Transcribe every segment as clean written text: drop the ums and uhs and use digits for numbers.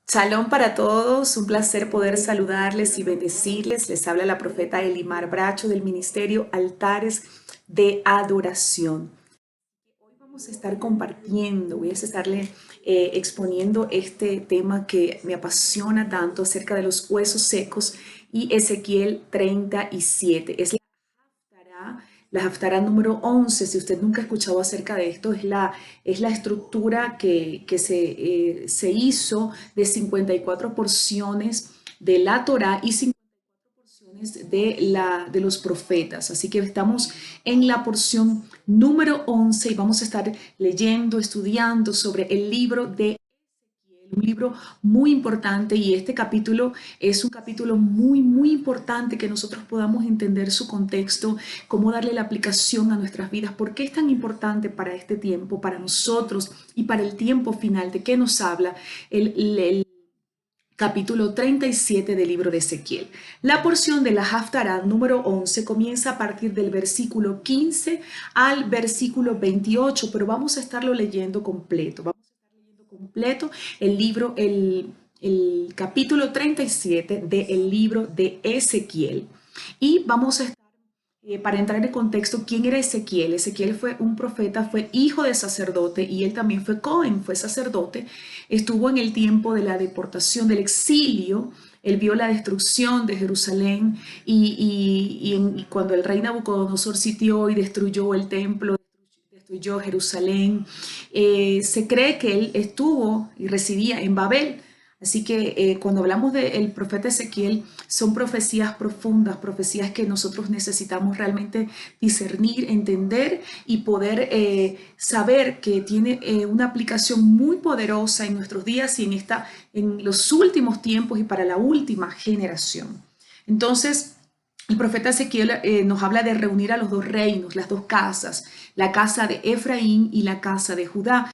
Shalom para todos, un placer poder saludarles y bendecirles. Les habla la profeta Elimar Bracho del Ministerio Altares de Adoración. Hoy vamos a estar compartiendo, voy a estarle exponiendo este tema que me apasiona tanto acerca de los huesos secos y Ezequiel 37. La Haftará número 11. Si usted nunca ha escuchado acerca de esto, es la estructura que se hizo de 54 porciones de la Torá y 54 porciones de los profetas. Así que estamos en la porción número 11 y vamos a estar leyendo, estudiando sobre el libro de un libro muy importante, y este capítulo es un capítulo muy importante, que nosotros podamos entender su contexto, cómo darle la aplicación a nuestras vidas, por qué es tan importante para este tiempo, para nosotros y para el tiempo final. ¿De qué nos habla el capítulo 37 del libro de Ezequiel? La porción de la Haftará número 11 comienza a partir del versículo 15 al versículo 28, pero vamos a estarlo leyendo completo. Completo el libro, el capítulo 37 del libro de Ezequiel. Y vamos a estar, para entrar en contexto, ¿quién era Ezequiel? Ezequiel fue un profeta, fue hijo de sacerdote, y él también fue Cohen, fue sacerdote. Estuvo en el tiempo de la deportación, del exilio. Él vio la destrucción de Jerusalén y cuando el rey Nabucodonosor sitió y destruyó el templo, destruyó Jerusalén. Se cree que él estuvo y residía en Babel. Así que cuando hablamos del profeta Ezequiel, son profecías profundas, profecías que nosotros necesitamos realmente discernir, entender y poder saber que tiene una aplicación muy poderosa en nuestros días y en los últimos tiempos y para la última generación. Entonces, el profeta Ezequiel nos habla de reunir a los dos reinos, las dos casas, la casa de Efraín y la casa de Judá.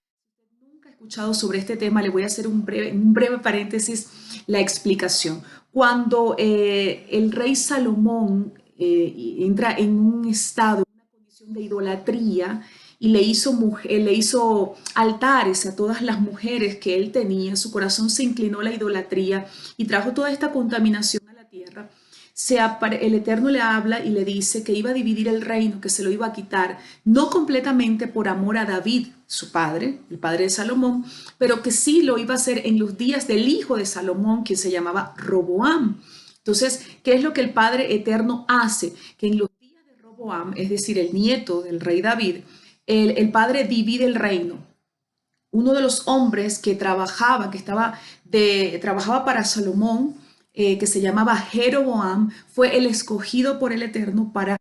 Nunca he escuchado sobre este tema, le voy a hacer un breve paréntesis, la explicación. Cuando el rey Salomón entra en un estado, una condición de idolatría, y le hizo altares a todas las mujeres que él tenía, su corazón se inclinó a la idolatría y trajo toda esta contaminación a la tierra. El Eterno le habla y le dice que iba a dividir el reino, que se lo iba a quitar, no completamente por amor a David, su padre, el padre de Salomón, pero que sí lo iba a hacer en los días del hijo de Salomón, quien se llamaba Roboam. Entonces, ¿qué es lo que el Padre Eterno hace? Que en los días de Roboam, es decir, el nieto del rey David, el Padre divide el reino. Uno de los hombres que trabajaba para Salomón, que se llamaba Jeroboam, fue el escogido por el Eterno para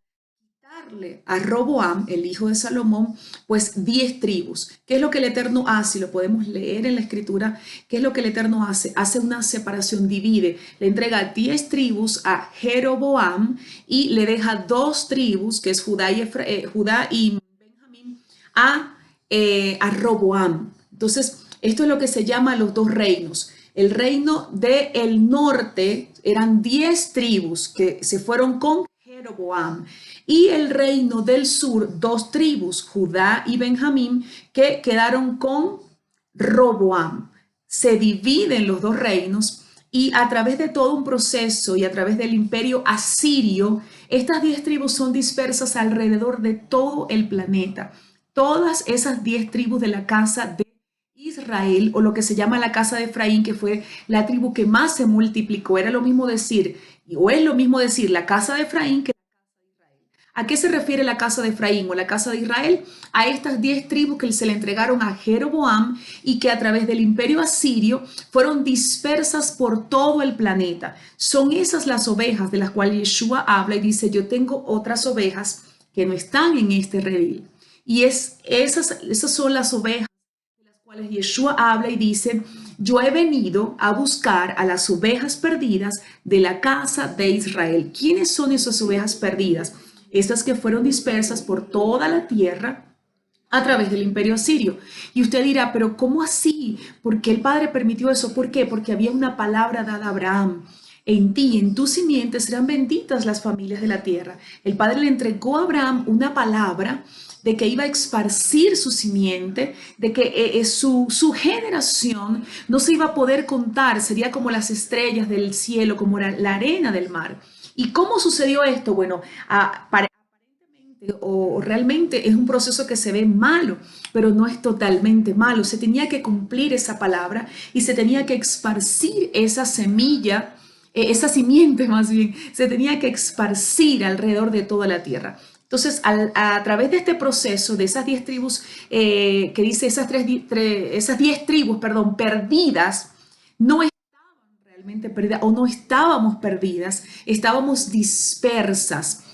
darle a Roboam, el hijo de Salomón, pues 10 tribus. ¿Qué es lo que el Eterno hace? Y lo podemos leer en la Escritura. ¿Qué es lo que el Eterno hace? Hace una separación, divide. Le entrega 10 tribus a Jeroboam y le deja 2 tribus, que es Judá y Benjamín, a Roboam. Entonces, esto es lo que se llama los dos reinos. El reino del norte eran 10 tribus que se fueron con Jeroboam, y el reino del sur, 2 tribus, Judá y Benjamín, que quedaron con Roboam. Se dividen los dos reinos, y a través de todo un proceso y a través del imperio asirio, estas 10 tribus son dispersas alrededor de todo el planeta. Todas esas 10 tribus de la casa de Israel, o lo que se llama la casa de Efraín, que fue la tribu que más se multiplicó, era lo mismo decir, o es lo mismo decir la casa de Efraín que... ¿A qué se refiere la casa de Efraín o la casa de Israel? A estas 10 tribus que se le entregaron a Jeroboam y que a través del imperio asirio fueron dispersas por todo el planeta. Son esas las ovejas de las cuales Yeshua habla y dice: yo tengo otras ovejas que no están en este redil. Y esas son las ovejas de las cuales Yeshua habla y dice: yo he venido a buscar a las ovejas perdidas de la casa de Israel. ¿Quiénes son esas ovejas perdidas? Estas que fueron dispersas por toda la tierra a través del imperio asirio. Y usted dirá, pero ¿cómo así? ¿Por qué el Padre permitió eso? ¿Por qué? Porque había una palabra dada a Abraham: en ti, en tu simiente serán benditas las familias de la tierra. El Padre le entregó a Abraham una palabra de que iba a esparcir su simiente, de que su generación no se iba a poder contar, sería como las estrellas del cielo, como la arena del mar. ¿Y cómo sucedió esto? Bueno, o realmente es un proceso que se ve malo, pero no es totalmente malo. Se tenía que cumplir esa palabra y se tenía que esparcir esa semilla, esa simiente más bien, se tenía que esparcir alrededor de toda la tierra. Entonces, a través de este proceso, de esas 10 tribus, que dice esas 10 tribus, perdón, perdidas, no estaban realmente perdidas o no estábamos perdidas, estábamos dispersas.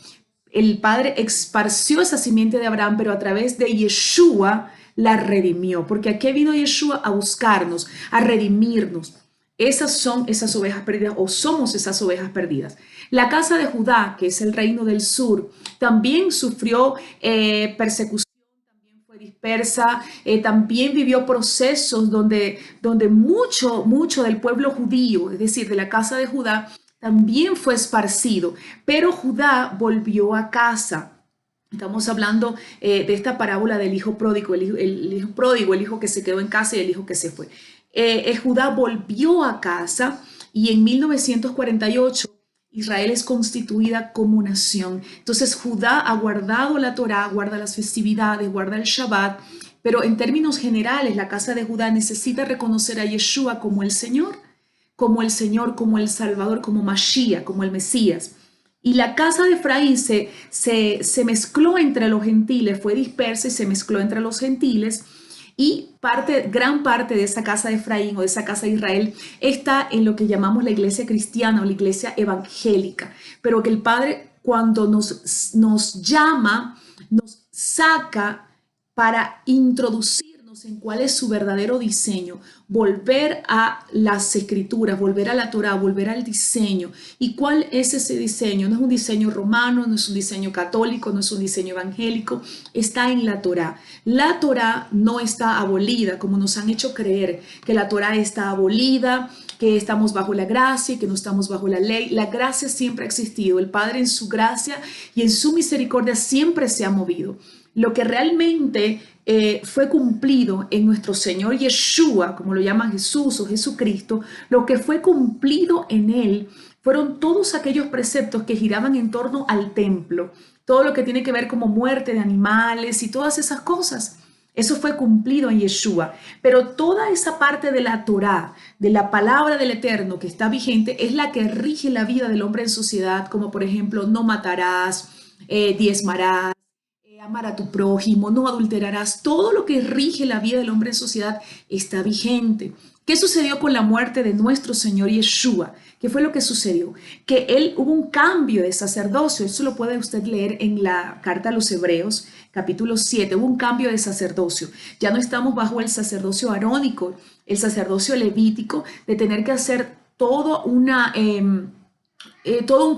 El Padre esparció esa simiente de Abraham, pero a través de Yeshua la redimió. Porque aquí vino Yeshua a buscarnos, a redimirnos. Esas son esas ovejas perdidas o somos esas ovejas perdidas. La casa de Judá, que es el reino del sur, también sufrió persecución, también fue dispersa, también vivió procesos donde mucho del pueblo judío, es decir, de la casa de Judá, también fue esparcido, pero Judá volvió a casa. Estamos hablando de esta parábola del hijo pródigo, el hijo pródigo, el hijo que se quedó en casa y el hijo que se fue. Judá volvió a casa y en 1948 Israel es constituida como nación. Entonces Judá ha guardado la Torá, guarda las festividades, guarda el Shabbat, pero en términos generales la casa de Judá necesita reconocer a Yeshua como el Señor, como el Salvador, como Mashiach, como el Mesías. Y la casa de Efraín se mezcló entre los gentiles, fue dispersa y se mezcló entre los gentiles. Y gran parte de esa casa de Efraín o de esa casa de Israel está en lo que llamamos la iglesia cristiana o la iglesia evangélica. Pero que el Padre, cuando nos llama, nos saca para introducirnos en cuál es su verdadero diseño, volver a las escrituras, volver a la Torá, volver al diseño. ¿Y cuál es ese diseño? No es un diseño romano, no es un diseño católico, no es un diseño evangélico, está en la Torá. La Torá no está abolida, como nos han hecho creer que la Torá está abolida, que estamos bajo la gracia y que no estamos bajo la ley. La gracia siempre ha existido. El Padre en su gracia y en su misericordia siempre se ha movido. Lo que realmente fue cumplido en nuestro Señor Yeshua, como lo llaman Jesús o Jesucristo, lo que fue cumplido en Él fueron todos aquellos preceptos que giraban en torno al templo, todo lo que tiene que ver como muerte de animales y todas esas cosas. Eso fue cumplido en Yeshua, pero toda esa parte de la Torá, de la palabra del Eterno que está vigente, es la que rige la vida del hombre en sociedad, como por ejemplo, no matarás, diezmarás, amar a tu prójimo, no adulterarás. Todo lo que rige la vida del hombre en sociedad está vigente. ¿Qué sucedió con la muerte de nuestro Señor Yeshua? ¿Qué fue lo que sucedió? Que hubo un cambio de sacerdocio. Eso lo puede usted leer en la carta a los Hebreos, capítulo 7. Hubo un cambio de sacerdocio. Ya no estamos bajo el sacerdocio arónico, el sacerdocio levítico, de tener que hacer todo un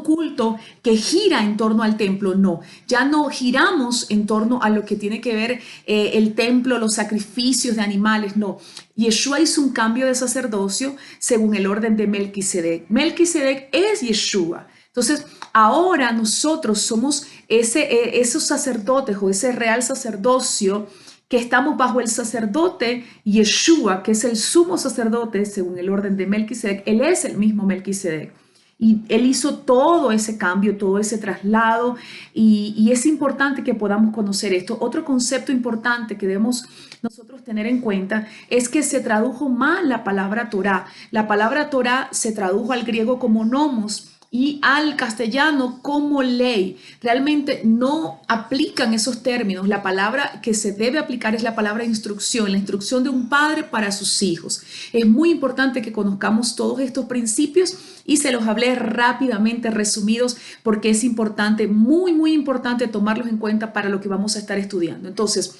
culto que gira en torno al templo. No, ya no giramos en torno a lo que tiene que ver el templo, los sacrificios de animales, no. Yeshua hizo un cambio de sacerdocio según el orden de Melquisedec. Melquisedec es Yeshua. Entonces, ahora nosotros somos esos sacerdotes o ese real sacerdocio que estamos bajo el sacerdote Yeshua, que es el sumo sacerdote según el orden de Melquisedec. Él es el mismo Melquisedec. Y él hizo todo ese cambio, todo ese traslado, y es importante que podamos conocer esto. Otro concepto importante que debemos nosotros tener en cuenta es que se tradujo mal la palabra Torá. La palabra Torá se tradujo al griego como nomos y al castellano como ley. Realmente no aplican esos términos. La palabra que se debe aplicar es la palabra instrucción, la instrucción de un padre para sus hijos. Es muy importante que conozcamos todos estos principios y se los hablé rápidamente resumidos porque es importante, muy importante tomarlos en cuenta para lo que vamos a estar estudiando. Entonces,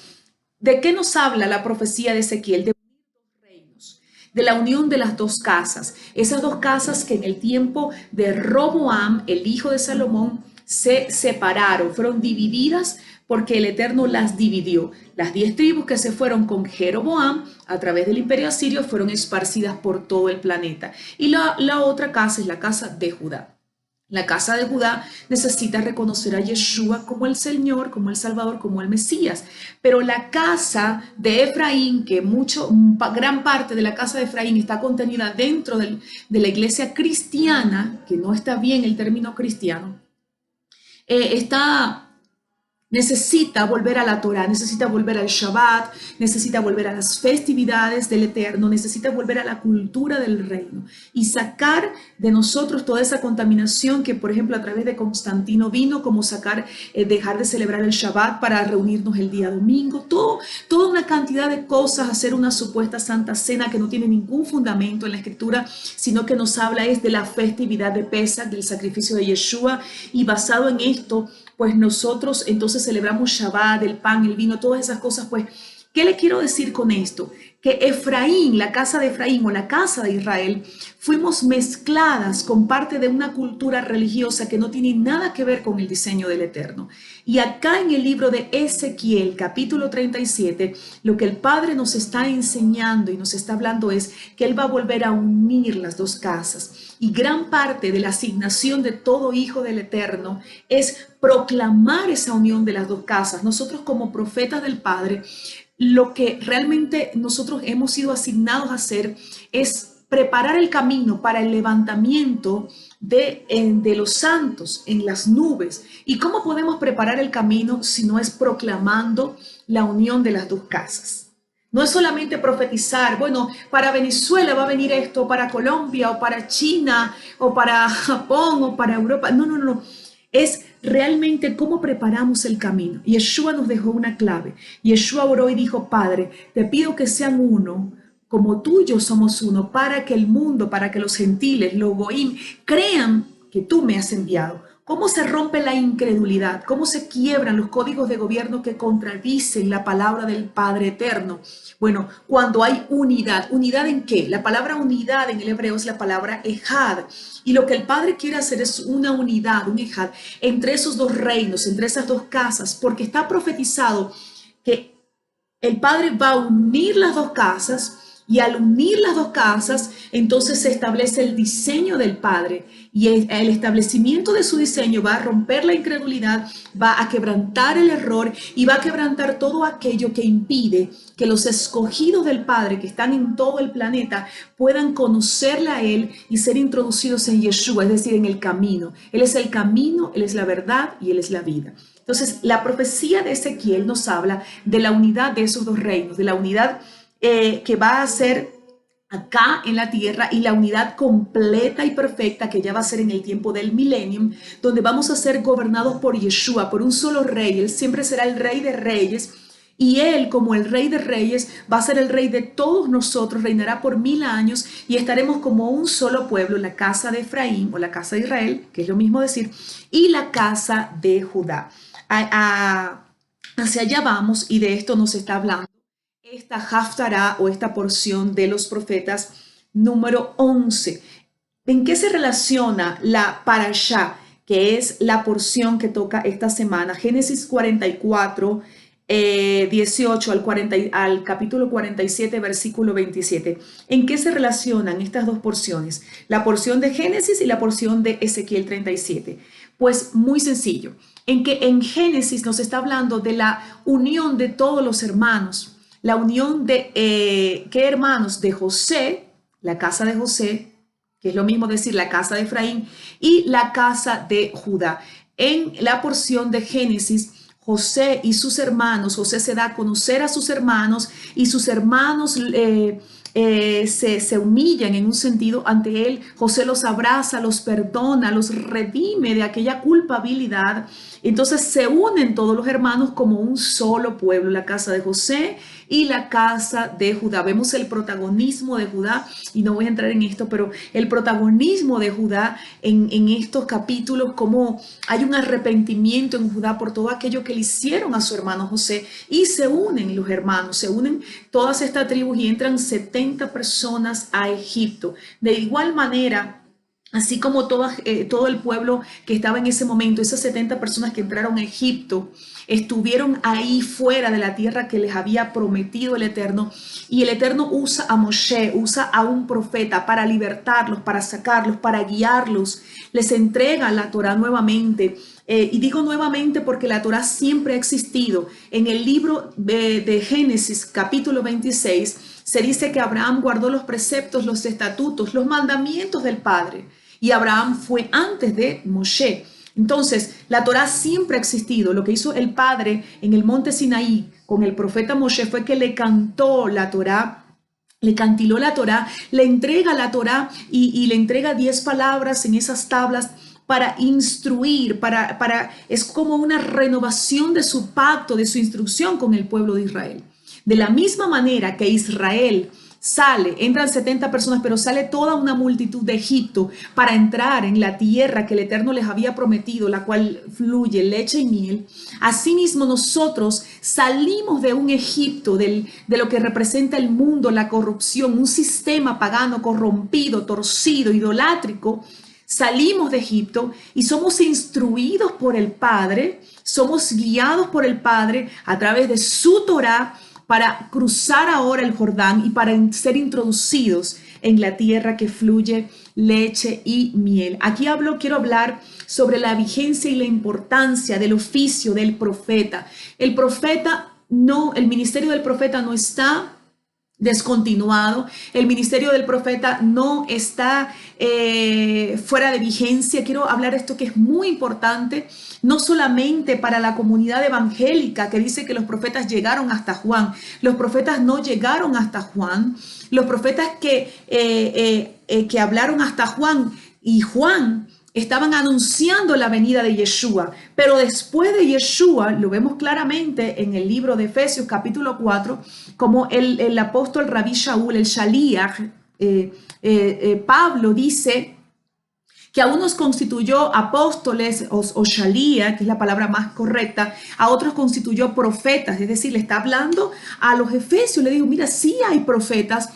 ¿de qué nos habla la profecía de Ezequiel? De la unión de las dos casas, esas dos casas que en el tiempo de Roboam, el hijo de Salomón, se separaron, fueron divididas porque el Eterno las dividió. Las 10 tribus que se fueron con Jeroboam a través del imperio asirio fueron esparcidas por todo el planeta. Y la otra casa es la casa de Judá. La casa de Judá necesita reconocer a Yeshua como el Señor, como el Salvador, como el Mesías. Pero la casa de Efraín, que gran parte de la casa de Efraín está contenida dentro de la iglesia cristiana, que no está bien el término cristiano, está necesita volver a la Torah, necesita volver al Shabbat, necesita volver a las festividades del Eterno, necesita volver a la cultura del reino y sacar de nosotros toda esa contaminación que, por ejemplo, a través de Constantino vino, como dejar de celebrar el Shabbat para reunirnos el día domingo, toda una cantidad de cosas, hacer una supuesta Santa Cena que no tiene ningún fundamento en la Escritura, sino que nos habla es de la festividad de Pesach, del sacrificio de Yeshua, y basado en esto, pues nosotros entonces celebramos Shabbat, el pan, el vino, todas esas cosas. Pues, ¿qué le quiero decir con esto? Que Efraín, la casa de Efraín o la casa de Israel, fuimos mezcladas con parte de una cultura religiosa que no tiene nada que ver con el diseño del Eterno. Y acá en el libro de Ezequiel, capítulo 37, lo que el Padre nos está enseñando y nos está hablando es que Él va a volver a unir las dos casas. Y gran parte de la asignación de todo hijo del Eterno es proclamar esa unión de las dos casas. Nosotros como profetas del Padre, lo que realmente nosotros hemos sido asignados a hacer es preparar el camino para el levantamiento de los santos en las nubes. ¿Y cómo podemos preparar el camino si no es proclamando la unión de las dos casas? No es solamente profetizar, bueno, para Venezuela va a venir esto, para Colombia o para China o para Japón o para Europa. No, no, no. Es realmente cómo preparamos el camino. Yeshua nos dejó una clave. Yeshua oró y dijo, Padre, te pido que sean uno, como tú y yo somos uno, para que el mundo, para que los gentiles, los goim, crean que tú me has enviado. ¿Cómo se rompe la incredulidad? ¿Cómo se quiebran los códigos de gobierno que contradicen la palabra del Padre Eterno? Bueno, cuando hay unidad. ¿Unidad en qué? La palabra unidad en el hebreo es la palabra ejad. Y lo que el Padre quiere hacer es una unidad, un ejad, entre esos dos reinos, entre esas dos casas, porque está profetizado que el Padre va a unir las dos casas. Y al unir las dos casas, entonces se establece el diseño del Padre y el establecimiento de su diseño va a romper la incredulidad, va a quebrantar el error y va a quebrantar todo aquello que impide que los escogidos del Padre que están en todo el planeta puedan conocerle a Él y ser introducidos en Yeshua, es decir, en el camino. Él es el camino, Él es la verdad y Él es la vida. Entonces, la profecía de Ezequiel nos habla de la unidad de esos dos reinos, de la unidad que va a ser acá en la tierra y la unidad completa y perfecta que ya va a ser en el tiempo del millennium, donde vamos a ser gobernados por Yeshua, por un solo rey. Él siempre será el rey de reyes y Él, como el rey de reyes, va a ser el rey de todos nosotros, reinará por 1000 años y estaremos como un solo pueblo, la casa de Efraín o la casa de Israel, que es lo mismo decir, y la casa de Judá. Hacia allá vamos y de esto nos está hablando esta Haftará o esta porción de los profetas número 11. ¿En qué se relaciona la parashá, que es la porción que toca esta semana? Génesis 44, 18 al capítulo 47, versículo 27. ¿En qué se relacionan estas dos porciones? La porción de Génesis y la porción de Ezequiel 37. Pues muy sencillo, en que en Génesis nos está hablando de la unión de todos los hermanos. La unión de, ¿qué hermanos? De José, la casa de José, que es lo mismo decir la casa de Efraín, y la casa de Judá. En la porción de Génesis, José y sus hermanos, José se da a conocer a sus hermanos y sus hermanos se humillan en un sentido ante él. José los abraza, los perdona, los redime de aquella culpabilidad. Entonces se unen todos los hermanos como un solo pueblo, la casa de José y la casa de Judá. Vemos el protagonismo de Judá, y no voy a entrar en esto, pero el protagonismo de Judá en estos capítulos, como hay un arrepentimiento en Judá por todo aquello que le hicieron a su hermano José, y se unen los hermanos, se unen todas estas tribus y entran 70 personas a Egipto. De igual manera, así como todo el pueblo que estaba en ese momento, esas 70 personas que entraron a Egipto, estuvieron ahí fuera de la tierra que les había prometido el Eterno. Y el Eterno usa a Moshe, usa a un profeta para libertarlos, para sacarlos, para guiarlos. Les entrega la Torá nuevamente. Y digo nuevamente porque la Torá siempre ha existido. En el libro de Génesis, capítulo 26, se dice que Abraham guardó los preceptos, los estatutos, los mandamientos del Padre. Y Abraham fue antes de Moshe. Entonces, la Torá siempre ha existido. Lo que hizo el Padre en el monte Sinaí con el profeta Moshe fue que le cantó la Torá, le cantiló la Torá, le entrega la Torá y le entrega 10 palabras en esas tablas para instruir, es como una renovación de su pacto, de su instrucción con el pueblo de Israel. De la misma manera que Israel entran 70 personas, pero sale toda una multitud de Egipto para entrar en la tierra que el Eterno les había prometido, la cual fluye leche y miel. Asimismo, nosotros salimos de un Egipto, de lo que representa el mundo, la corrupción, un sistema pagano, corrompido, torcido, idolátrico. Salimos de Egipto y somos instruidos por el Padre, somos guiados por el Padre a través de su Torá, para cruzar ahora el Jordán y para ser introducidos en la tierra que fluye leche y miel. Aquí quiero hablar sobre la vigencia y la importancia del oficio del profeta. El ministerio del profeta no está descontinuado, el ministerio del profeta no está fuera de vigencia. Quiero hablar de esto que es muy importante, no solamente para la comunidad evangélica que dice que los profetas llegaron hasta Juan. Los profetas no llegaron hasta Juan. Los profetas que hablaron hasta Juan y Juan estaban anunciando la venida de Yeshua, pero después de Yeshua, lo vemos claramente en el libro de Efesios capítulo 4, como el apóstol Rabí Shaul, el Shaliach, Pablo dice que a unos constituyó apóstoles o Shaliach, que es la palabra más correcta, a otros constituyó profetas, es decir, le está hablando a los efesios, le digo, mira, sí hay profetas,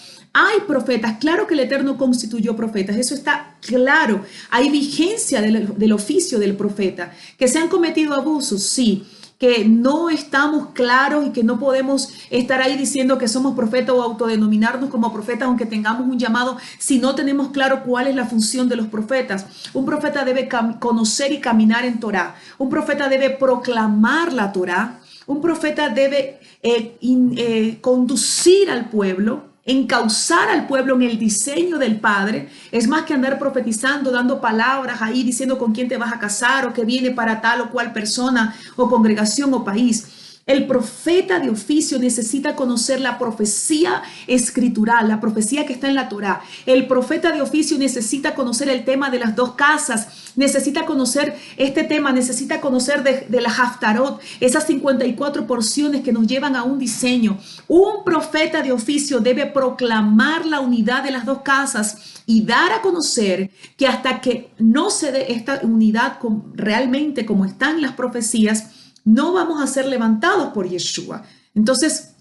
claro que el Eterno constituyó profetas, eso está claro. Hay vigencia del oficio del profeta. Que se han cometido abusos, sí. Que no estamos claros y que no podemos estar ahí diciendo que somos profetas o autodenominarnos como profetas, aunque tengamos un llamado, si no tenemos claro cuál es la función de los profetas. Un profeta debe conocer y caminar en Torá. Un profeta debe proclamar la Torá. Un profeta debe conducir al pueblo, encauzar al pueblo en el diseño del Padre. Es más que andar profetizando, dando palabras ahí, diciendo con quién te vas a casar o que viene para tal o cual persona o congregación o país. El profeta de oficio necesita conocer la profecía escritural, la profecía que está en la Torá. El profeta de oficio necesita conocer el tema de las 2 casas, necesita conocer este tema, necesita conocer de la Haftarot, esas 54 porciones que nos llevan a un diseño. Un profeta de oficio debe proclamar la unidad de las 2 casas y dar a conocer que hasta que no se dé esta unidad realmente como están las profecías, no vamos a ser levantados por Yeshua. Entonces,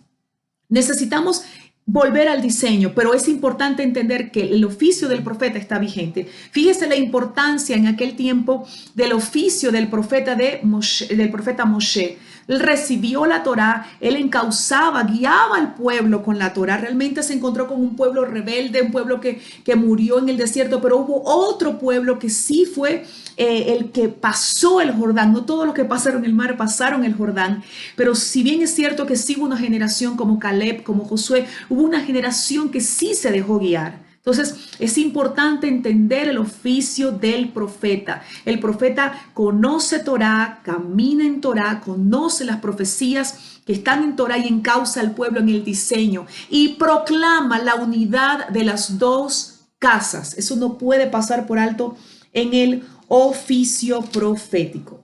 necesitamos volver al diseño, pero es importante entender que el oficio del profeta está vigente. Fíjese la importancia en aquel tiempo del oficio del profeta Moshe. Él recibió la Torá, él encauzaba, guiaba al pueblo con la Torá. Realmente se encontró con un pueblo rebelde, un pueblo que murió en el desierto, pero hubo otro pueblo que sí fue el que pasó el Jordán. No todos los que pasaron el mar pasaron el Jordán, pero si bien es cierto que sí hubo una generación como Caleb, como Josué, hubo una generación que sí se dejó guiar. Entonces es importante entender el oficio del profeta. El profeta conoce Torá, camina en Torá, conoce las profecías que están en Torá y encauza al pueblo en el diseño y proclama la unidad de las 2 casas. Eso no puede pasar por alto en el oficio profético.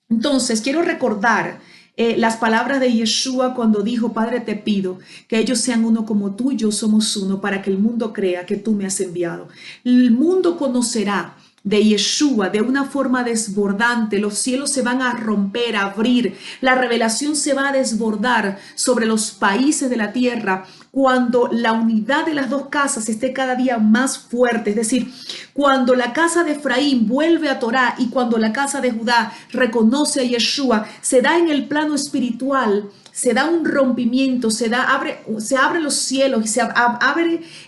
Entonces quiero recordar las palabras de Yeshua cuando dijo: Padre, te pido que ellos sean uno como tú y yo somos uno, para que el mundo crea que tú me has enviado. El mundo conocerá de Yeshua de una forma desbordante. Los cielos se van a romper, a abrir. La revelación se va a desbordar sobre los países de la tierra cuando la unidad de las dos casas esté cada día más fuerte, es decir, cuando la casa de Efraín vuelve a Torá y cuando la casa de Judá reconoce a Yeshua, se da en el plano espiritual, se da un rompimiento, se abren los cielos y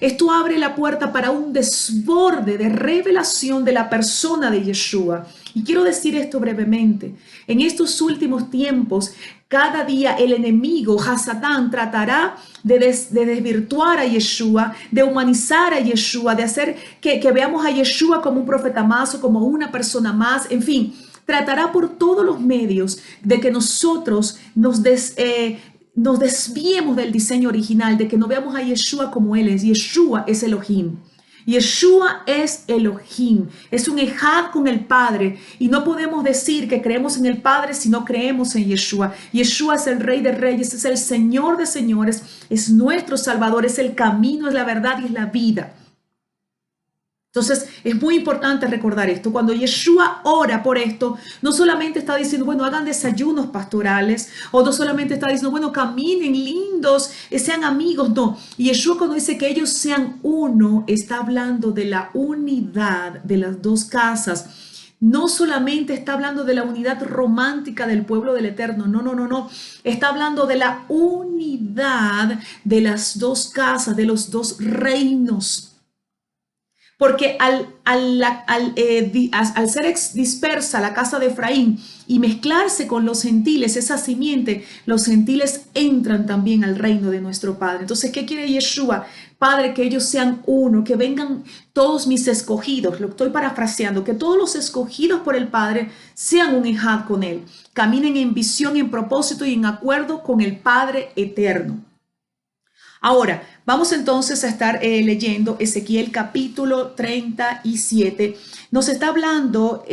esto abre la puerta para un desborde de revelación de la persona de Yeshua. Y quiero decir esto brevemente. En estos últimos tiempos, cada día el enemigo, Hasatán, tratará de desvirtuar a Yeshua, de humanizar a Yeshua, de hacer que veamos a Yeshua como un profeta más o como una persona más, en fin. Tratará por todos los medios de que nosotros nos desviemos del diseño original, de que no veamos a Yeshua como Él es. Yeshua es Elohim. Yeshua es Elohim, es un ejad con el Padre y no podemos decir que creemos en el Padre si no creemos en Yeshua. Yeshua es el Rey de Reyes, es el Señor de Señores, es nuestro Salvador, es el camino, es la verdad y es la vida. Entonces es muy importante recordar esto. Cuando Yeshua ora por esto, no solamente está diciendo, bueno, hagan desayunos pastorales, o no solamente está diciendo, bueno, caminen lindos, sean amigos, no. Yeshua cuando dice que ellos sean uno, está hablando de la unidad de las dos casas. No solamente está hablando de la unidad romántica del pueblo del Eterno, no. Está hablando de la unidad de las dos casas, de los dos reinos. Porque al ser dispersa la casa de Efraín y mezclarse con los gentiles, esa simiente, los gentiles entran también al reino de nuestro Padre. Entonces, ¿qué quiere Yeshua? Padre, que ellos sean uno, que vengan todos mis escogidos, lo estoy parafraseando, que todos los escogidos por el Padre sean un ejad con Él, caminen en visión, en propósito y en acuerdo con el Padre eterno. Ahora, vamos entonces a estar leyendo Ezequiel capítulo 37. Nos está hablando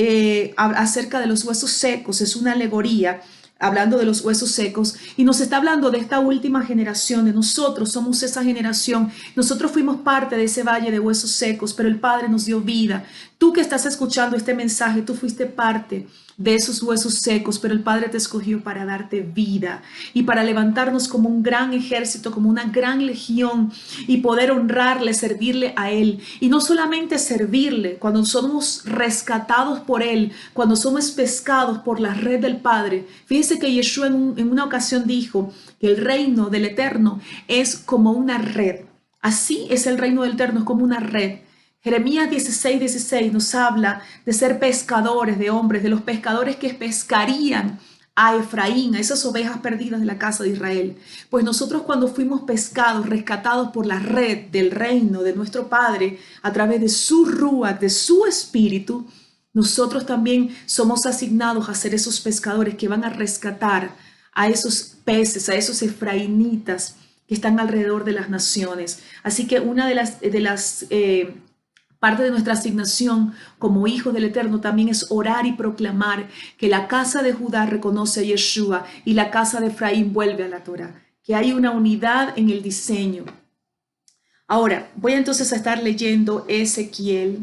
acerca de los huesos secos, es una alegoría hablando de los huesos secos y nos está hablando de esta última generación, de nosotros somos esa generación, nosotros fuimos parte de ese valle de huesos secos, pero el Padre nos dio vida. Tú que estás escuchando este mensaje, tú fuiste parte de esos huesos secos, pero el Padre te escogió para darte vida y para levantarnos como un gran ejército, como una gran legión y poder honrarle, servirle a Él. Y no solamente servirle, cuando somos rescatados por Él, cuando somos pescados por la red del Padre. Fíjense que Yeshua en una ocasión dijo que el reino del Eterno es como una red. Así es el reino del Eterno, es como una red. Jeremías 16 nos habla de ser pescadores de hombres, de los pescadores que pescarían a Efraín, a esas ovejas perdidas de la casa de Israel. Pues nosotros cuando fuimos pescados, rescatados por la red del reino de nuestro Padre, a través de su Ruach, de su Espíritu, nosotros también somos asignados a ser esos pescadores que van a rescatar a esos peces, a esos efraínitas que están alrededor de las naciones. Así que una de las parte de nuestra asignación como hijos del Eterno también es orar y proclamar que la casa de Judá reconoce a Yeshua y la casa de Efraín vuelve a la Torá, que hay una unidad en el diseño. Ahora, voy entonces a estar leyendo Ezequiel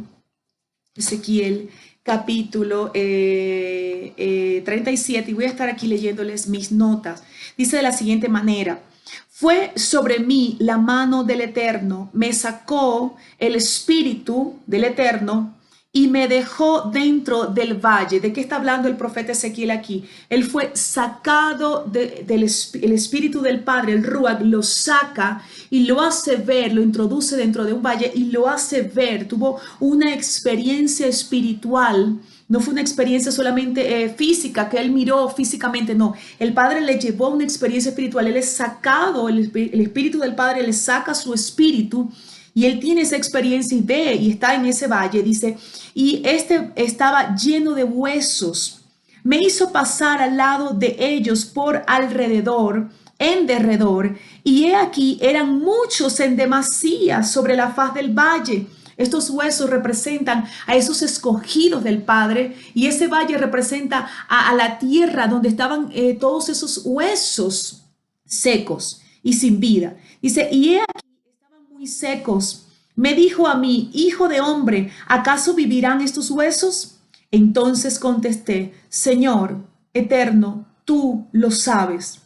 capítulo 37 y voy a estar aquí leyéndoles mis notas. Dice de la siguiente manera: fue sobre mí la mano del Eterno, me sacó el Espíritu del Eterno y me dejó dentro del valle. ¿De qué está hablando el profeta Ezequiel aquí? Él fue sacado el Espíritu del Padre, el Ruach, lo saca y lo hace ver, lo introduce dentro de un valle y lo hace ver. Tuvo una experiencia espiritual. No fue una experiencia solamente física, que él miró físicamente, no. El Padre le llevó a una experiencia espiritual. Él es sacado, el Espíritu del Padre le saca su espíritu y él tiene esa experiencia y ve y está en ese valle, dice, y este estaba lleno de huesos. Me hizo pasar al lado de ellos por alrededor, en derredor, y he aquí eran muchos en demasía sobre la faz del valle. Estos huesos representan a esos escogidos del Padre y ese valle representa a la tierra donde estaban todos esos huesos secos y sin vida. Dice, y he aquí estaban muy secos. Me dijo a mí, hijo de hombre, ¿acaso vivirán estos huesos? Entonces contesté, Señor eterno, tú lo sabes.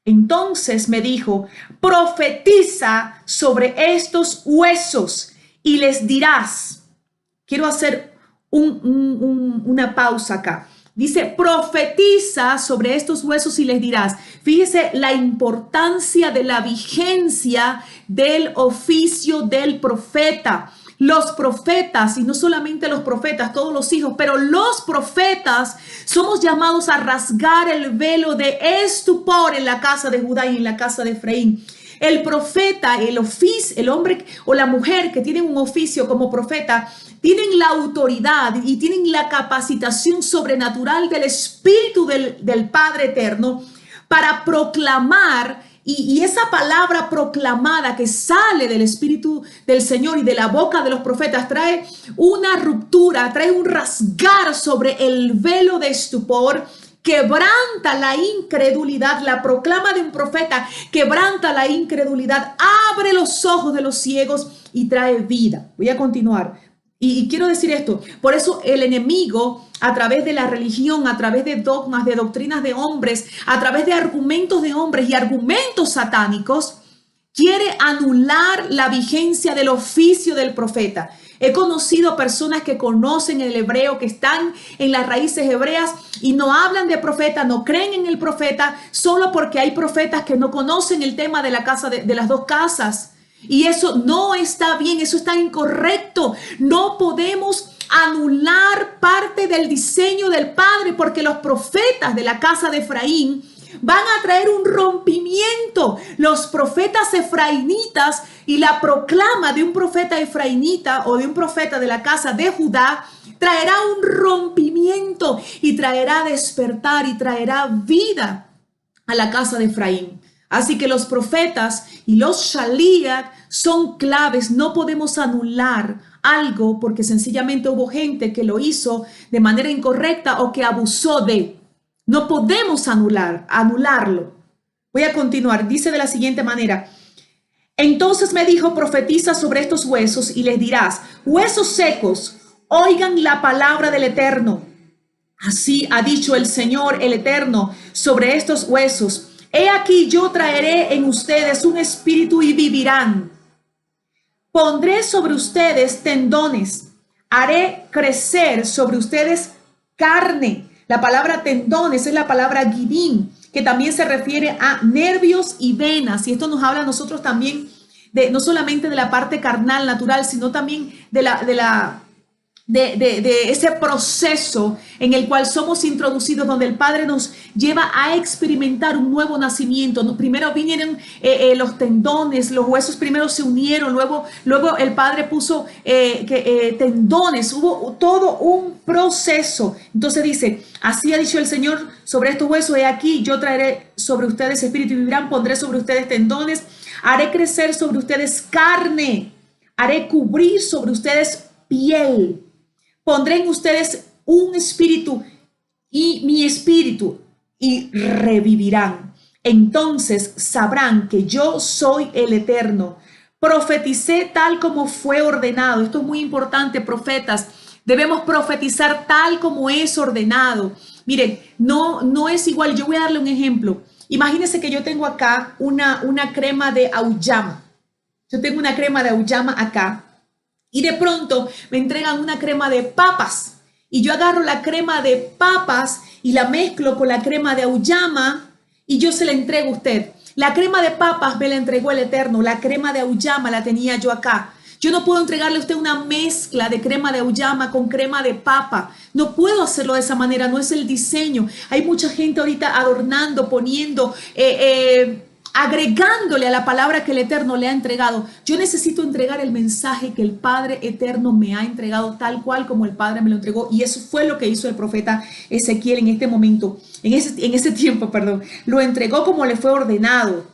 Entonces me dijo, profetiza sobre estos huesos y les dirás. Quiero hacer una pausa acá. Dice, profetiza sobre estos huesos y les dirás. Fíjese la importancia de la vigencia del oficio del profeta. Los profetas, y no solamente los profetas, todos los hijos, pero los profetas somos llamados a rasgar el velo de estupor en la casa de Judá y en la casa de Efraín. El profeta, el hombre o la mujer que tienen un oficio como profeta, tienen la autoridad y tienen la capacitación sobrenatural del Espíritu del Padre Eterno para proclamar. Y esa palabra proclamada que sale del Espíritu del Señor y de la boca de los profetas trae una ruptura, trae un rasgar sobre el velo de estupor, quebranta la incredulidad. La proclama de un profeta quebranta la incredulidad, abre los ojos de los ciegos y trae vida. Voy a continuar. Y quiero decir esto, por eso el enemigo, a través de la religión, a través de dogmas, de doctrinas de hombres, a través de argumentos de hombres y argumentos satánicos, quiere anular la vigencia del oficio del profeta. He conocido personas que conocen el hebreo, que están en las raíces hebreas y no hablan de profeta, no creen en el profeta, solo porque hay profetas que no conocen el tema de la casa de las dos casas. Y eso no está bien, eso está incorrecto. No podemos anular parte del diseño del Padre, porque los profetas de la casa de Efraín van a traer un rompimiento. Los profetas efraínitas y la proclama de un profeta efraínita o de un profeta de la casa de Judá traerá un rompimiento y traerá despertar y traerá vida a la casa de Efraín. Así que los profetas y los shalíach son claves. No podemos anular algo porque sencillamente hubo gente que lo hizo de manera incorrecta o que abusó de. No podemos anularlo. Voy a continuar. Dice de la siguiente manera. Entonces me dijo, profetiza sobre estos huesos y les dirás, huesos secos, oigan la palabra del Eterno. Así ha dicho el Señor, el Eterno, sobre estos huesos. He aquí yo traeré en ustedes un espíritu y vivirán. Pondré sobre ustedes tendones. Haré crecer sobre ustedes carne. La palabra tendones es la palabra gidim, que también se refiere a nervios y venas. Y esto nos habla a nosotros también de no solamente de la parte carnal, natural, sino también de ese proceso en el cual somos introducidos, donde el Padre nos lleva a experimentar un nuevo nacimiento. Primero vinieron los tendones, los huesos primero se unieron, luego el Padre puso tendones, hubo todo un proceso. Entonces dice, así ha dicho el Señor sobre estos huesos, he aquí yo traeré sobre ustedes espíritu y vivirán, pondré sobre ustedes tendones, haré crecer sobre ustedes carne, haré cubrir sobre ustedes piel. Pondré en ustedes un espíritu y mi espíritu y revivirán. Entonces sabrán que yo soy el Eterno. Profeticé tal como fue ordenado. Esto es muy importante, profetas. Debemos profetizar tal como es ordenado. Miren, no es igual. Yo voy a darle un ejemplo. Imagínense que yo tengo acá una crema de auyama. Yo tengo una crema de auyama acá. Y de pronto me entregan una crema de papas y yo agarro la crema de papas y la mezclo con la crema de auyama y yo se la entrego a usted. La crema de papas me la entregó el Eterno, la crema de auyama la tenía yo acá. Yo no puedo entregarle a usted una mezcla de crema de auyama con crema de papa. No puedo hacerlo de esa manera, no es el diseño. Hay mucha gente ahorita adornando, poniendo... agregándole a la palabra que el Eterno le ha entregado. Yo necesito entregar el mensaje que el Padre Eterno me ha entregado tal cual como el Padre me lo entregó, y eso fue lo que hizo el profeta Ezequiel en este momento, en ese tiempo, lo entregó como le fue ordenado.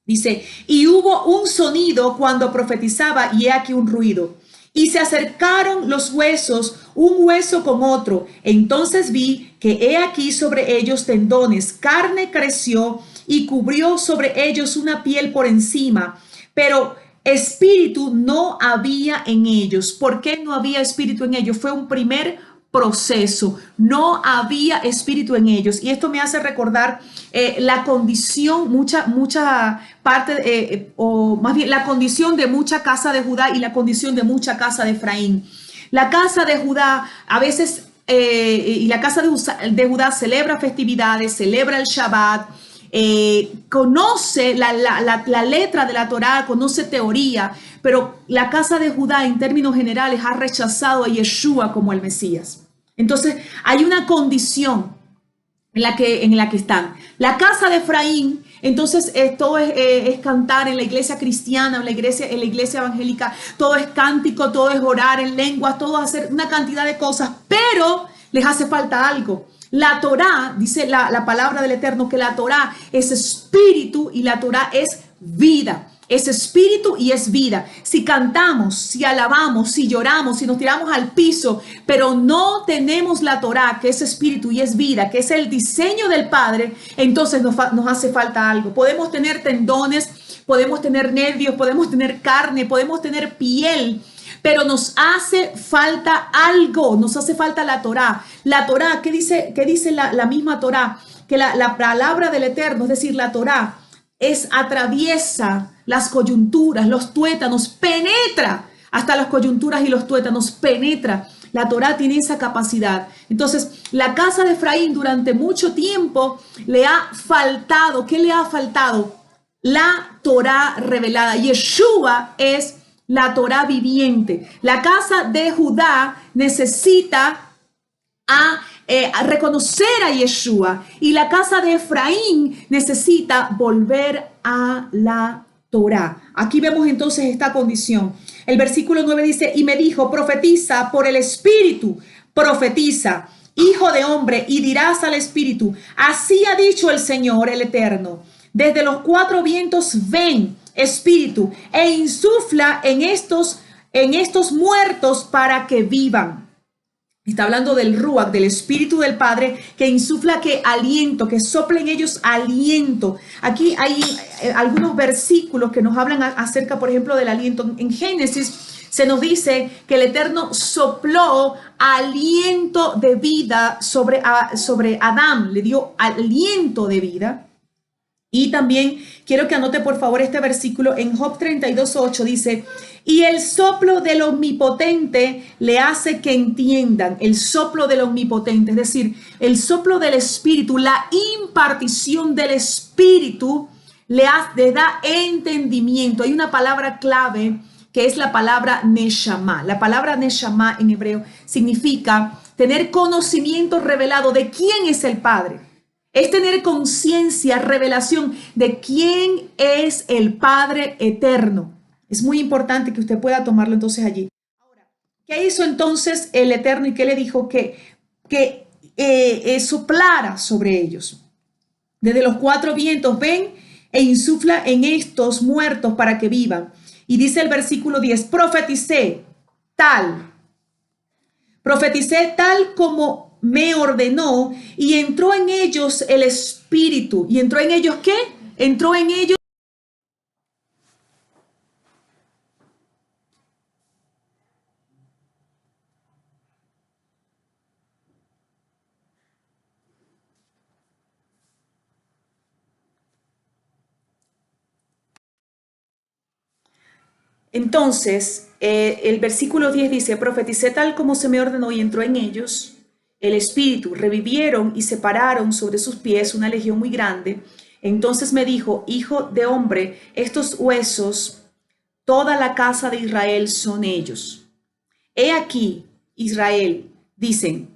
Dice, y hubo un sonido cuando profetizaba y he aquí un ruido. Y se acercaron los huesos, un hueso con otro. Entonces vi que he aquí sobre ellos tendones, carne creció y cubrió sobre ellos una piel por encima, pero espíritu no había en ellos. ¿Por qué no había espíritu en ellos? Fue un primer proceso, no había espíritu en ellos. Y esto me hace recordar la condición, mucha parte, o más bien la condición de mucha casa de Judá y la condición de mucha casa de Efraín. La casa de Judá a veces, y la casa de Judá celebra festividades, celebra el Shabbat, conoce la letra de la Torá, conoce teoría, pero la casa de Judá en términos generales ha rechazado a Yeshua como el Mesías. Entonces hay una condición en la que están. La casa de Efraín, entonces todo es cantar en la iglesia cristiana, en la iglesia evangélica, todo es cántico, todo es orar en lenguas, todo es hacer una cantidad de cosas, pero les hace falta algo. La Torá, dice la palabra del Eterno, que la Torá es espíritu y la Torá es vida. Es espíritu y es vida. Si cantamos, si alabamos, si lloramos, si nos tiramos al piso, pero no tenemos la Torá, que es espíritu y es vida, que es el diseño del Padre, entonces nos hace falta algo. Podemos tener tendones, podemos tener nervios, podemos tener carne, podemos tener piel, pero nos hace falta algo, nos hace falta la Torá. La Torá, ¿qué dice la misma Torá? Que la palabra del Eterno, es decir, la Torá, atraviesa las coyunturas, los tuétanos, penetra hasta las coyunturas y los tuétanos, penetra. La Torá tiene esa capacidad. Entonces, la casa de Efraín durante mucho tiempo le ha faltado. ¿Qué le ha faltado? La Torá revelada. Yeshua es la Torá viviente. La casa de Judá necesita a reconocer a Yeshua, y la casa de Efraín necesita volver a la Torá. Aquí vemos entonces esta condición. El versículo 9 dice: y me dijo, profetiza por el Espíritu, profetiza, hijo de hombre, y dirás al Espíritu, así ha dicho el Señor, el Eterno, desde los cuatro vientos ven, Espíritu, e insufla en estos muertos para que vivan. Está hablando del Ruach, del Espíritu del Padre, que insufla, que aliento, que sopla en ellos aliento. Aquí hay algunos versículos que nos hablan acerca, por ejemplo, del aliento. En Génesis se nos dice que el Eterno sopló aliento de vida sobre Adán, le dio aliento de vida. Y también quiero que anote por favor este versículo en Job 32:8, dice: y el soplo del Omnipotente le hace que entiendan. El soplo del Omnipotente, es decir, el soplo del Espíritu, la impartición del Espíritu le da entendimiento. Hay una palabra clave que es la palabra neshama. La palabra neshama en hebreo significa tener conocimiento revelado de quién es el Padre. Es tener conciencia, revelación de quién es el Padre eterno. Es muy importante que usted pueda tomarlo entonces allí. Ahora, ¿qué hizo entonces el Eterno y qué le dijo? Que soplara sobre ellos. Desde los cuatro vientos ven e insufla en estos muertos para que vivan. Y dice el versículo 10, profeticé tal como me ordenó, y entró en ellos el Espíritu. ¿Y entró en ellos qué? Entró en ellos. Entonces, el versículo 10 dice, profeticé tal como se me ordenó y entró en ellos el Espíritu, revivieron y se pararon sobre sus pies una legión muy grande. Entonces me dijo, hijo de hombre, estos huesos, toda la casa de Israel son ellos. He aquí, Israel, dicen,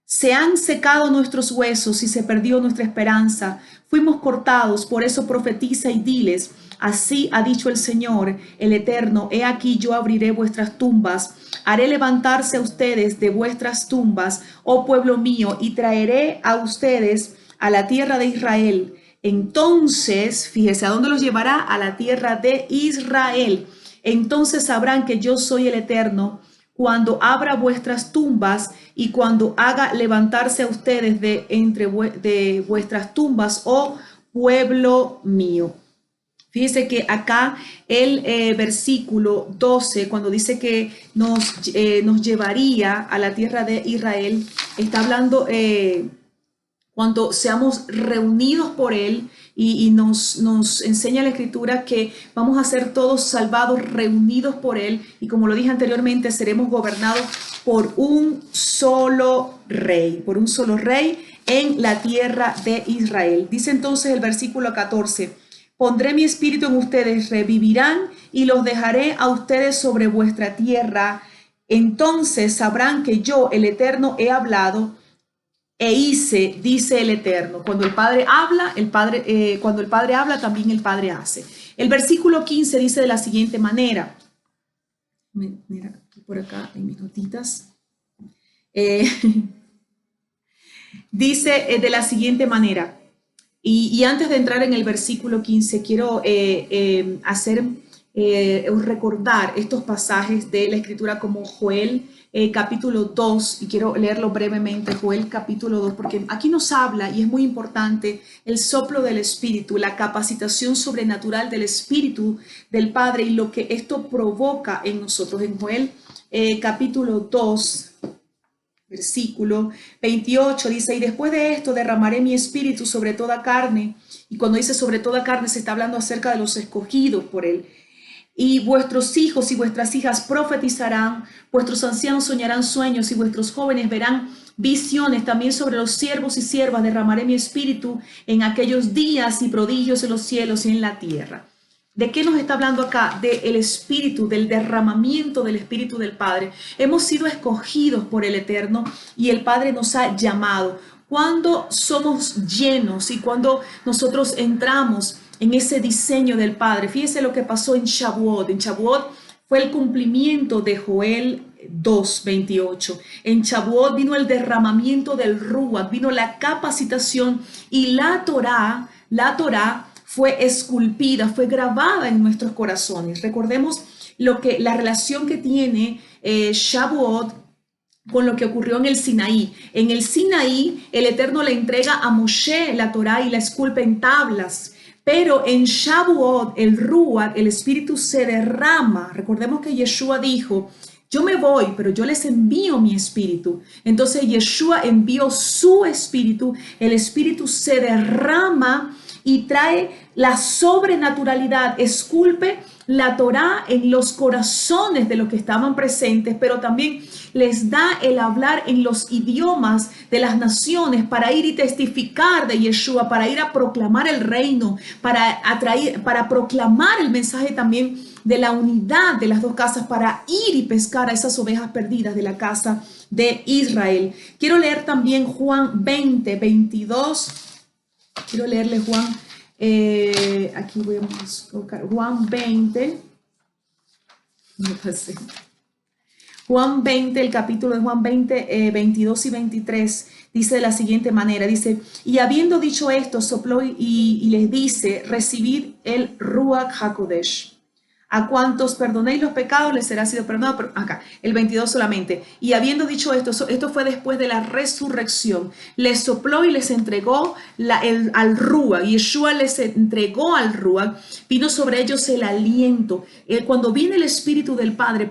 se han secado nuestros huesos y se perdió nuestra esperanza. Fuimos cortados, por eso profetiza y diles, así ha dicho el Señor, el Eterno, he aquí yo abriré vuestras tumbas, haré levantarse a ustedes de vuestras tumbas, oh pueblo mío, y traeré a ustedes a la tierra de Israel. Entonces, fíjese, ¿a dónde los llevará? A la tierra de Israel. Entonces sabrán que yo soy el Eterno, cuando abra vuestras tumbas y cuando haga levantarse a ustedes de vuestras tumbas, oh pueblo mío. Fíjese que acá el versículo 12, cuando dice que nos llevaría a la tierra de Israel, está hablando cuando seamos reunidos por Él y nos enseña la Escritura que vamos a ser todos salvados, reunidos por Él. Y como lo dije anteriormente, seremos gobernados por un solo rey en la tierra de Israel. Dice entonces el versículo 14. Pondré mi espíritu en ustedes, revivirán y los dejaré a ustedes sobre vuestra tierra. Entonces sabrán que yo, el Eterno, he hablado e hice, dice el Eterno. Cuando el Padre habla, cuando el Padre habla, también el Padre hace. El versículo 15 dice de la siguiente manera. Mira, aquí por acá en mis notitas. Dice de la siguiente manera. Y antes de entrar en el versículo 15, quiero recordar estos pasajes de la Escritura como Joel capítulo 2, y quiero leerlo brevemente, Joel capítulo 2, porque aquí nos habla, y es muy importante, el soplo del Espíritu, la capacitación sobrenatural del Espíritu del Padre y lo que esto provoca en nosotros. En Joel capítulo 2, versículo 28 dice, y después de esto derramaré mi espíritu sobre toda carne. Y cuando dice sobre toda carne se está hablando acerca de los escogidos por Él. Y vuestros hijos y vuestras hijas profetizarán, vuestros ancianos soñarán sueños y vuestros jóvenes verán visiones. También sobre los siervos y siervas derramaré mi espíritu en aquellos días y prodigios en los cielos y en la tierra. ¿De qué nos está hablando acá? Del espíritu, del derramamiento del espíritu del Padre. Hemos sido escogidos por el Eterno y el Padre nos ha llamado. Cuando somos llenos y cuando nosotros entramos en ese diseño del Padre, fíjese lo que pasó en Shavuot. En Shavuot fue el cumplimiento de Joel 2:28. En Shavuot vino el derramamiento del Ruach, vino la capacitación y la Torá fue esculpida, fue grabada en nuestros corazones. Recordemos la relación que tiene Shavuot con lo que ocurrió en el Sinaí. En el Sinaí, el Eterno le entrega a Moshe la Torá y la esculpe en tablas. Pero en Shavuot, el Ruach, el Espíritu se derrama. Recordemos que Yeshua dijo, yo me voy, pero yo les envío mi espíritu. Entonces Yeshua envió su espíritu, el Espíritu se derrama y trae la sobrenaturalidad, esculpe la Torá en los corazones de los que estaban presentes, pero también les da el hablar en los idiomas de las naciones para ir y testificar de Yeshua, para ir a proclamar el reino, para proclamar el mensaje también de la unidad de las dos casas, para ir y pescar a esas ovejas perdidas de la casa de Israel. Quiero leer también Juan 20:22. Quiero leerle Juan, aquí voy a buscar Juan 20. Me pasé. Juan 20, el capítulo de Juan 20, 22 y 23, dice de la siguiente manera, dice, y habiendo dicho esto, sopló y les dice, recibid el Ruach HaKodesh. A cuantos perdonéis los pecados les será sido perdonado. Pero acá, el 22 solamente. Y habiendo dicho esto fue después de la resurrección. Les sopló y les entregó al Ruach. Yeshua les entregó al Ruach. Vino sobre ellos el aliento. Cuando viene el Espíritu del Padre,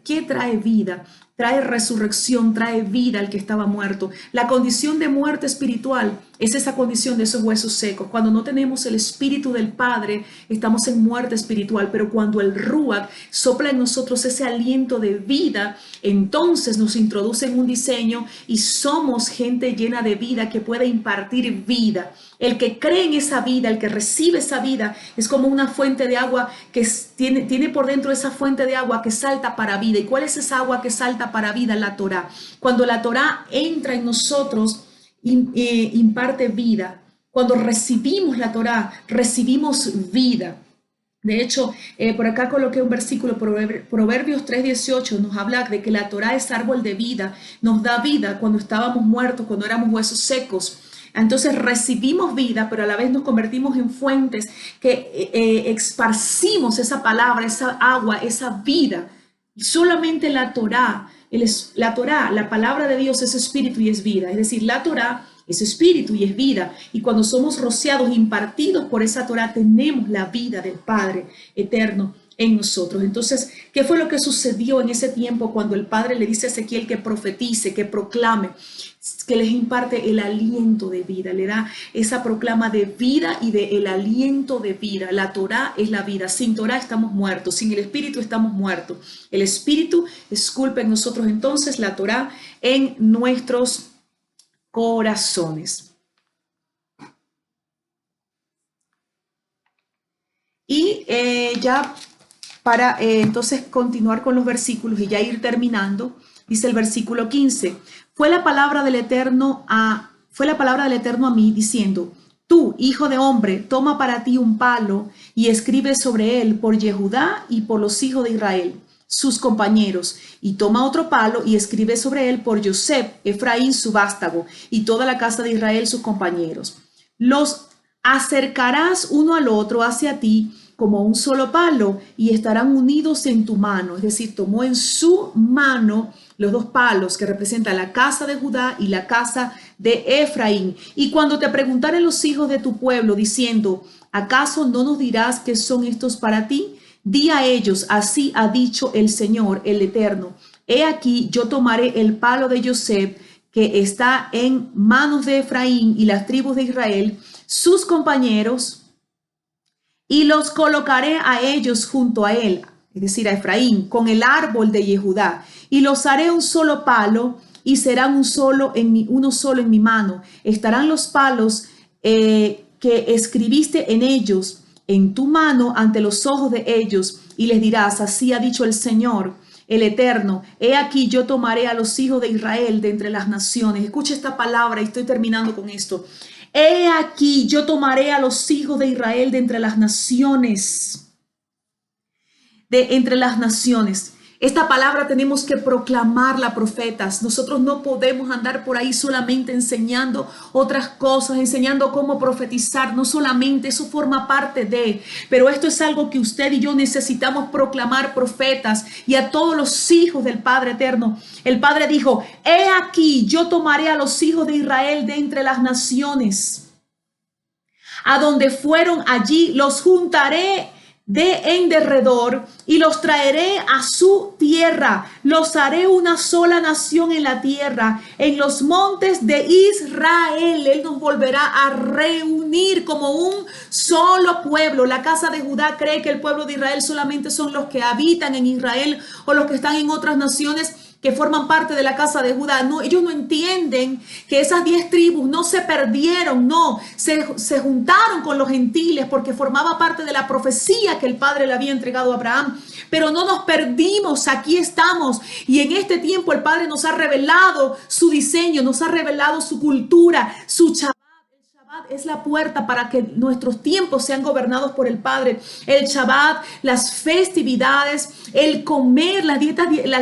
¿qué trae vida? Trae resurrección, trae vida al que estaba muerto. La condición de muerte espiritual es esa condición de esos huesos secos. Cuando no tenemos el Espíritu del Padre, estamos en muerte espiritual. Pero cuando el Ruach sopla en nosotros ese aliento de vida, entonces nos introduce en un diseño y somos gente llena de vida que puede impartir vida. El que cree en esa vida, el que recibe esa vida, es como una fuente de agua que tiene por dentro esa fuente de agua que salta para vida. ¿Y cuál es esa agua que salta para vida? La Torá. Cuando la Torá entra en nosotros, imparte vida. Cuando recibimos la Torá, recibimos vida. De hecho, por acá coloqué un versículo, Proverbios 3:18, nos habla de que la Torá es árbol de vida, nos da vida cuando estábamos muertos, cuando éramos huesos secos. Entonces recibimos vida, pero a la vez nos convertimos en fuentes que esparcimos esa palabra, esa agua, esa vida. Y solamente la Torá, la palabra de Dios es espíritu y es vida. Es decir, la Torá es espíritu y es vida. Y cuando somos rociados, impartidos por esa Torá, tenemos la vida del Padre eterno en nosotros. Entonces, ¿qué fue lo que sucedió en ese tiempo cuando el Padre le dice a Ezequiel que profetice, que proclame, que les imparte el aliento de vida, le da esa proclama de vida y de el aliento de vida? La Torá es la vida. Sin Torá estamos muertos, sin el Espíritu estamos muertos. El Espíritu esculpe en nosotros entonces la Torá en nuestros corazones. Y ya para entonces continuar con los versículos y ya ir terminando, dice el versículo 15, fue la palabra del Eterno a mí diciendo, tú, hijo de hombre, toma para ti un palo y escribe sobre él por Yehudá y por los hijos de Israel, sus compañeros, y toma otro palo y escribe sobre él por Joseph, Efraín, su vástago, y toda la casa de Israel, sus compañeros. Los acercarás uno al otro hacia ti como un solo palo y estarán unidos en tu mano. Es decir, tomó en su mano los dos palos que representan la casa de Judá y la casa de Efraín. Y cuando te preguntaren los hijos de tu pueblo diciendo, ¿acaso no nos dirás qué son estos para ti? Di a ellos, así ha dicho el Señor, el Eterno. He aquí, yo tomaré el palo de Joseph que está en manos de Efraín y las tribus de Israel, sus compañeros, y los colocaré a ellos junto a él, es decir, a Efraín, con el árbol de Yehudá, y los haré un solo palo, y serán uno solo en mi mano. Estarán los palos que escribiste en ellos, en tu mano, ante los ojos de ellos, y les dirás, así ha dicho el Señor, el Eterno, he aquí yo tomaré a los hijos de Israel de entre las naciones. Escucha esta palabra y estoy terminando con esto. He aquí yo tomaré a los hijos de Israel de entre las naciones. De entre las naciones. Esta palabra tenemos que proclamarla, profetas. Nosotros no podemos andar por ahí solamente enseñando otras cosas, enseñando cómo profetizar. No solamente, eso forma parte de, pero esto es algo que usted y yo necesitamos proclamar, profetas, y a todos los hijos del Padre Eterno. El Padre dijo, he aquí, yo tomaré a los hijos de Israel de entre las naciones. A donde fueron allí los juntaré en derredor y los traeré a su tierra. Los haré una sola nación en la tierra, en los montes de Israel. Él nos volverá a reunir como un solo pueblo. La casa de Judá cree que el pueblo de Israel solamente son los que habitan en Israel o los que están en otras naciones que forman parte de la casa de Judá. No, ellos no entienden que esas 10 tribus no se perdieron, no, se juntaron con los gentiles porque formaba parte de la profecía que el Padre le había entregado a Abraham. Pero no nos perdimos, aquí estamos. Y en este tiempo el Padre nos ha revelado su diseño, nos ha revelado su cultura, su Shabbat. Es la puerta para que nuestros tiempos sean gobernados por el Padre. El Shabbat, las festividades, el comer, las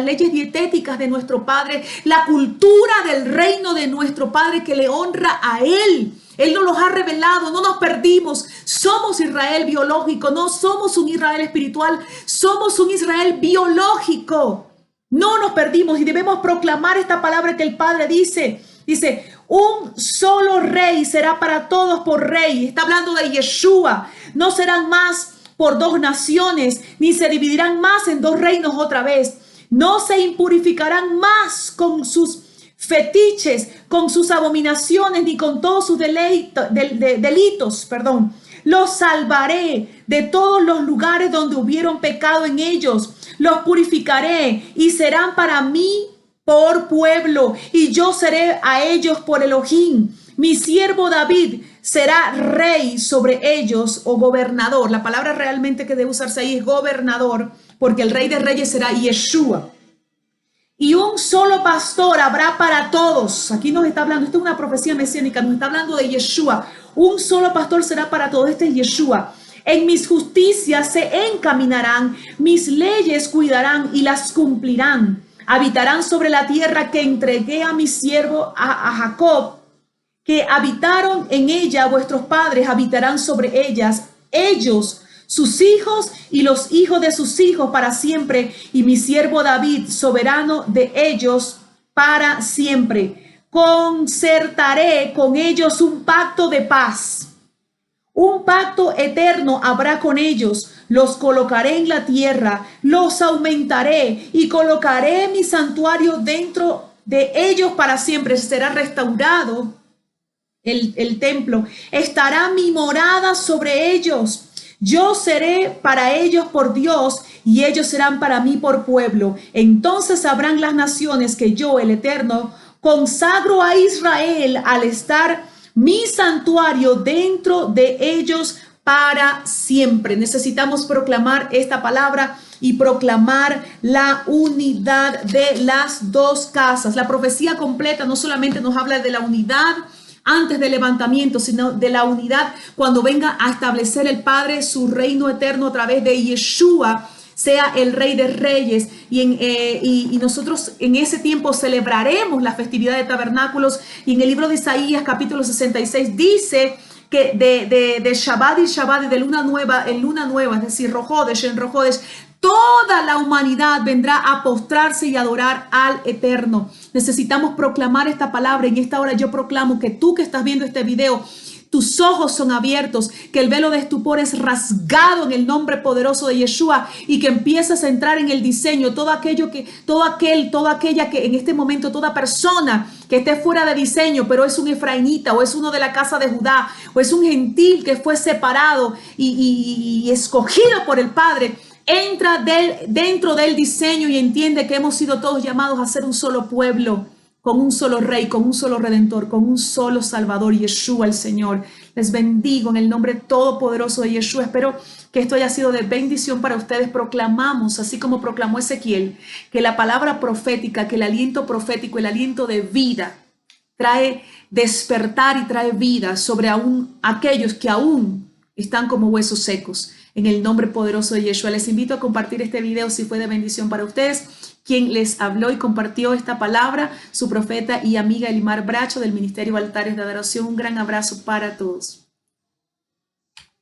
leyes dietéticas de nuestro Padre, la cultura del reino de nuestro Padre que le honra a Él. Él nos los ha revelado, no nos perdimos. Somos Israel biológico, no somos un Israel espiritual, somos un Israel biológico. No nos perdimos y debemos proclamar esta palabra que el Padre dice. Dice, un solo rey será para todos por rey. Está hablando de Yeshua. No serán más por 2 naciones, ni se dividirán más en 2 reinos otra vez. No se impurificarán más con sus fetiches, con sus abominaciones, ni con todos sus delitos. Los salvaré de todos los lugares donde hubieron pecado en ellos. Los purificaré y serán para mí por pueblo, y yo seré a ellos por Elohim. Mi siervo David será rey sobre ellos o gobernador. La palabra realmente que debe usarse ahí es gobernador, porque el rey de reyes será Yeshua. Y un solo pastor habrá para todos. Aquí nos está hablando, esto es una profecía mesiánica, nos está hablando de Yeshua. Un solo pastor será para todos, este es Yeshua. En mis justicias se encaminarán, mis leyes cuidarán y las cumplirán. Habitarán sobre la tierra que entregué a mi siervo a Jacob, que habitaron en ella vuestros padres, habitarán sobre ellas, ellos, sus hijos y los hijos de sus hijos para siempre, y mi siervo David, soberano de ellos para siempre. concertaré con ellos un pacto de paz. Un pacto eterno habrá con ellos. Los colocaré en la tierra, los aumentaré y colocaré mi santuario dentro de ellos para siempre. Será restaurado el templo. Estará mi morada sobre ellos. Yo seré para ellos por Dios y ellos serán para mí por pueblo. Entonces sabrán las naciones que yo, el Eterno, consagro a Israel al estar mi santuario dentro de ellos para siempre. Necesitamos proclamar esta palabra y proclamar la unidad de las dos casas. La profecía completa no solamente nos habla de la unidad antes del levantamiento, sino de la unidad cuando venga a establecer el Padre su reino eterno a través de Yeshua, sea el Rey de Reyes, y nosotros en ese tiempo celebraremos la festividad de tabernáculos. Y en el libro de Isaías capítulo 66 dice que de Shabbat y Shabbat, y de luna nueva en luna nueva, es decir, Rojodesh en Rojodesh, toda la humanidad vendrá a postrarse y adorar al Eterno. Necesitamos proclamar esta palabra. En esta hora yo proclamo que tú que estás viendo este video, tus ojos son abiertos, que el velo de estupor es rasgado en el nombre poderoso de Yeshua y que empiezas a entrar en el diseño. Toda aquella que en este momento, toda persona que esté fuera de diseño, pero es un efraínita o es uno de la casa de Judá o es un gentil que fue separado y escogido por el Padre, entra dentro del diseño y entiende que hemos sido todos llamados a ser un solo pueblo, con un solo Rey, con un solo Redentor, con un solo Salvador, Yeshua el Señor. Les bendigo en el nombre todopoderoso de Yeshua. Espero que esto haya sido de bendición para ustedes. Proclamamos, así como proclamó Ezequiel, que la palabra profética, que el aliento profético, el aliento de vida, trae despertar y trae vida sobre aquellos que aún están como huesos secos. En el nombre poderoso de Yeshua, les invito a compartir este video si fue de bendición para ustedes. Quien les habló y compartió esta palabra, su profeta y amiga Elimar Bracho del Ministerio Altares de Adoración. Un gran abrazo para todos.